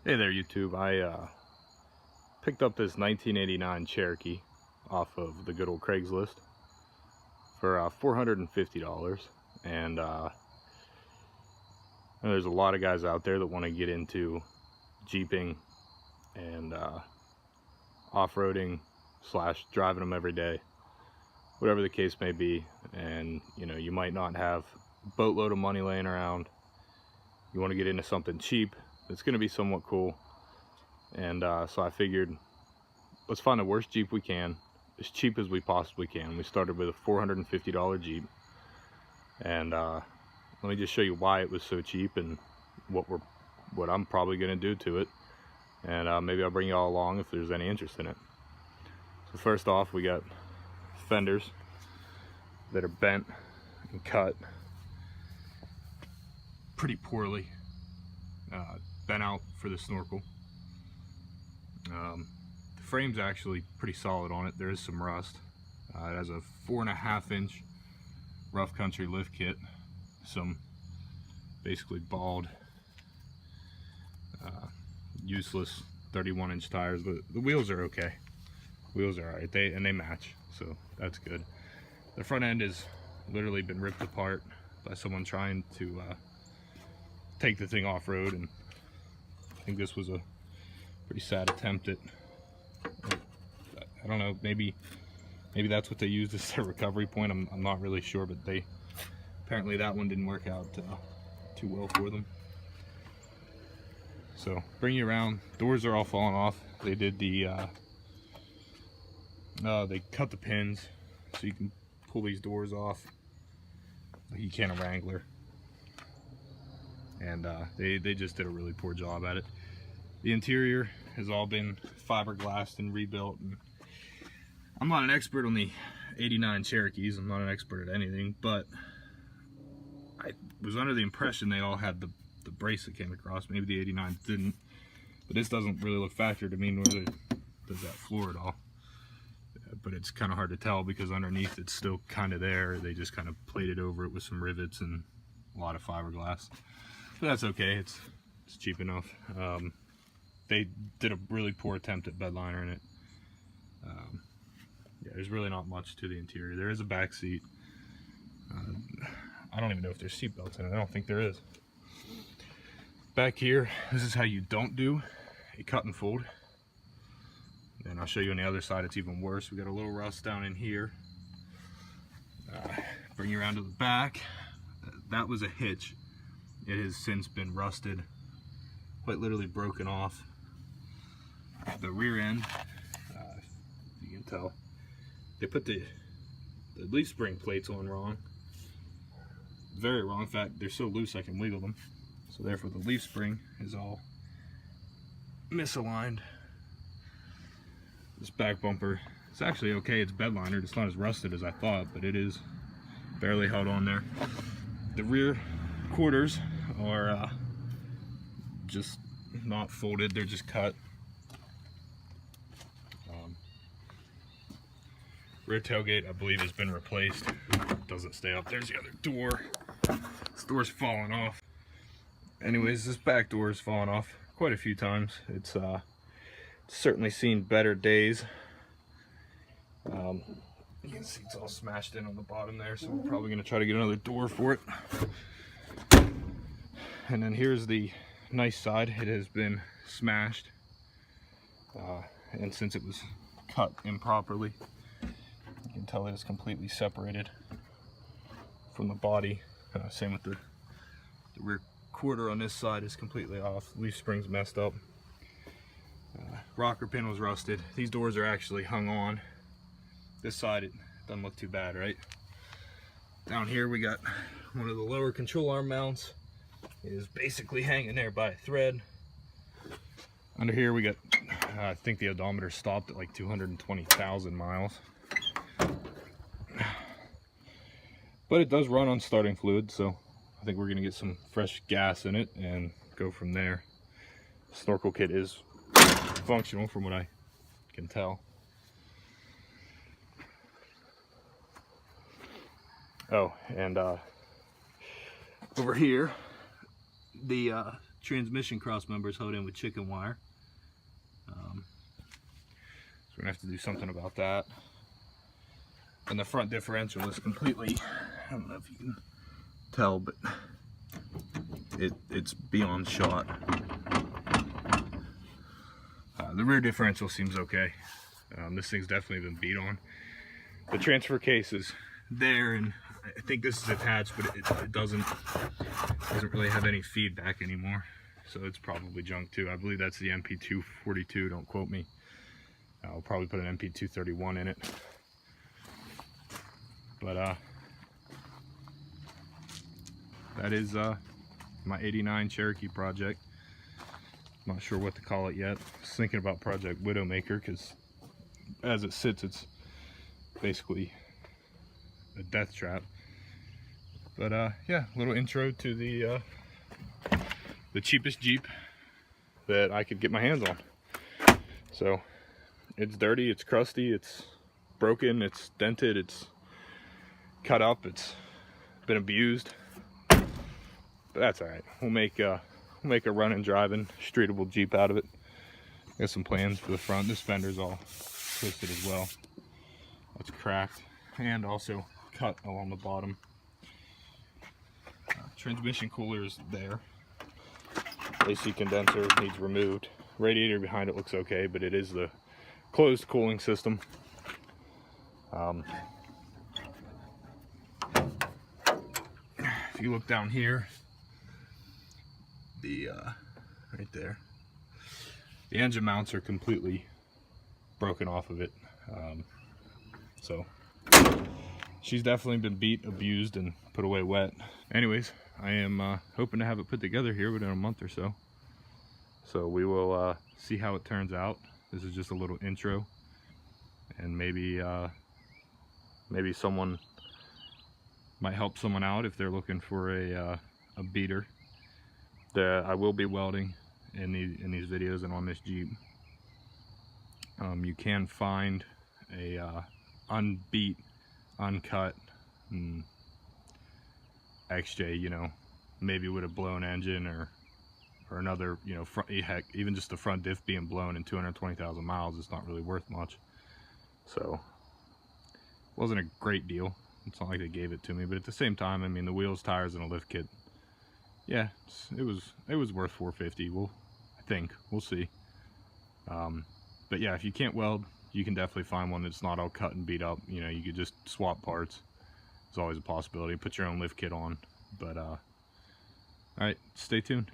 Hey there, YouTube. I picked up this 1989 Cherokee off of the good old Craigslist for $450. And there's a lot of guys out there that want to get into Jeeping and off-roading / driving them every day, whatever the case may be. And you might not have a boatload of money laying around. You want to get into something cheap it's going to be somewhat cool, and so I figured let's find the worst Jeep we can, as cheap as we possibly can. We started with a $450 Jeep, and let me just show you why it was so cheap and what I'm probably going to do to it, and maybe I'll bring you all along if there's any interest in it. So first off, we got fenders that are bent and cut pretty poorly. Bent out for the snorkel. The frame's actually pretty solid on it. There is some rust. It has a 4.5 inch rough country lift kit, some basically bald, useless 31 inch tires, but the wheels are okay. Wheels are alright, they match, so that's good. The front end has literally been ripped apart by someone trying to take the thing off-road, and I think this was a pretty sad attempt at, I don't know, maybe that's what they used as their recovery point. I'm not really sure, but apparently that one didn't work out too well for them. So bring you around. Doors are all falling off. They did they cut the pins so you can pull these doors off like you can a Wrangler. And they just did a really poor job at it. The interior has all been fiberglassed and rebuilt, and I'm not an expert on the 89 Cherokees. I'm not an expert at anything, but I was under the impression they all had the brace that came across. Maybe the 89 didn't, but this doesn't really look factory to me, nor does that floor at all. But it's kind of hard to tell because underneath it's still kind of there. They just kind of plated over it with some rivets and a lot of fiberglass. But that's okay, it's cheap enough. They did a really poor attempt at bed liner in it. Yeah, there's really not much to the interior. There is a back seat. I don't even know if there's seat belts in it. I don't think there is. Back here, this is how you don't do a cut and fold. And I'll show you on the other side, it's even worse. We got a little rust down in here. Bring you around to the back. That was a hitch. It has since been rusted, quite literally broken off. The rear end, you can tell, they put the leaf spring plates on wrong. Very wrong. In fact, they're so loose I can wiggle them. So therefore the leaf spring is all misaligned. This back bumper, it's actually okay. It's bed linered. It's not as rusted as I thought, but it is barely held on there. The rear quarters are just not folded, they're just cut. Rear tailgate, I believe, has been replaced. Doesn't stay up. There's the other door. This door's falling off. Anyways, this back door has fallen off quite a few times. It's certainly seen better days. You can see it's all smashed in on the bottom there, so we're probably going to try to get another door for it. And then here's the nice side. It has been smashed, and since it was cut improperly, you can tell that it's completely separated from the body. Same with the rear quarter on this side is completely off. Leaf spring's messed up. Rocker pin was rusted. These doors are actually hung on. This side, it doesn't look too bad, right? Down here we got one of the lower control arm mounts. It is basically hanging there by a thread. Under here we got, I think the odometer stopped at like 220,000 miles. But it does run on starting fluid, so I think we're gonna get some fresh gas in it and go from there. Snorkel kit is functional from what I can tell. Oh, and over here, the transmission cross members held in with chicken wire. So we're gonna have to do something about that. And the front differential is completely, I don't know if you can tell, but it's beyond shot. The rear differential seems okay. This thing's definitely been beat on. The transfer case is there, and I think this is attached, but it doesn't really have any feedback anymore, so it's probably junk too. I believe that's the MP242, don't quote me. I'll probably put an MP231 in it. But that is my 89 Cherokee project. I'm not sure what to call it yet. I was thinking about Project Widowmaker, because as it sits, it's basically a death trap. But yeah, little intro to the cheapest Jeep that I could get my hands on. So it's dirty, it's crusty, it's broken, it's dented, it's cut up, it's been abused, but that's all right. We'll make a running, driving, streetable Jeep out of it. Got some plans for the front. This fender's all twisted as well. That's cracked and also cut along the bottom. Transmission cooler is there. AC condenser needs removed. Radiator behind it looks okay, but it is the closed cooling system. If you look down here, right there, the engine mounts are completely broken off of it. So she's definitely been beat, abused, and put away wet. Anyways, I am hoping to have it put together here within a month or so. So we will see how it turns out. This is just a little intro, and maybe someone might help someone out if they're looking for a beater. I will be welding in these videos and on this Jeep. You can find a unbeat, uncut XJ, you know, maybe with a blown engine or another, you know, heck, even just the front diff being blown in 220,000 miles, it's not really worth much. So it wasn't a great deal. It's not like they gave it to me, but at the same time, I mean, the wheels, tires, and a lift kit, yeah, it was worth $450. I think we'll see. But yeah, if you can't weld, you can definitely find one that's not all cut and beat up. You know, you could just swap parts. It's always a possibility. Put your own lift kit on. But all right, stay tuned.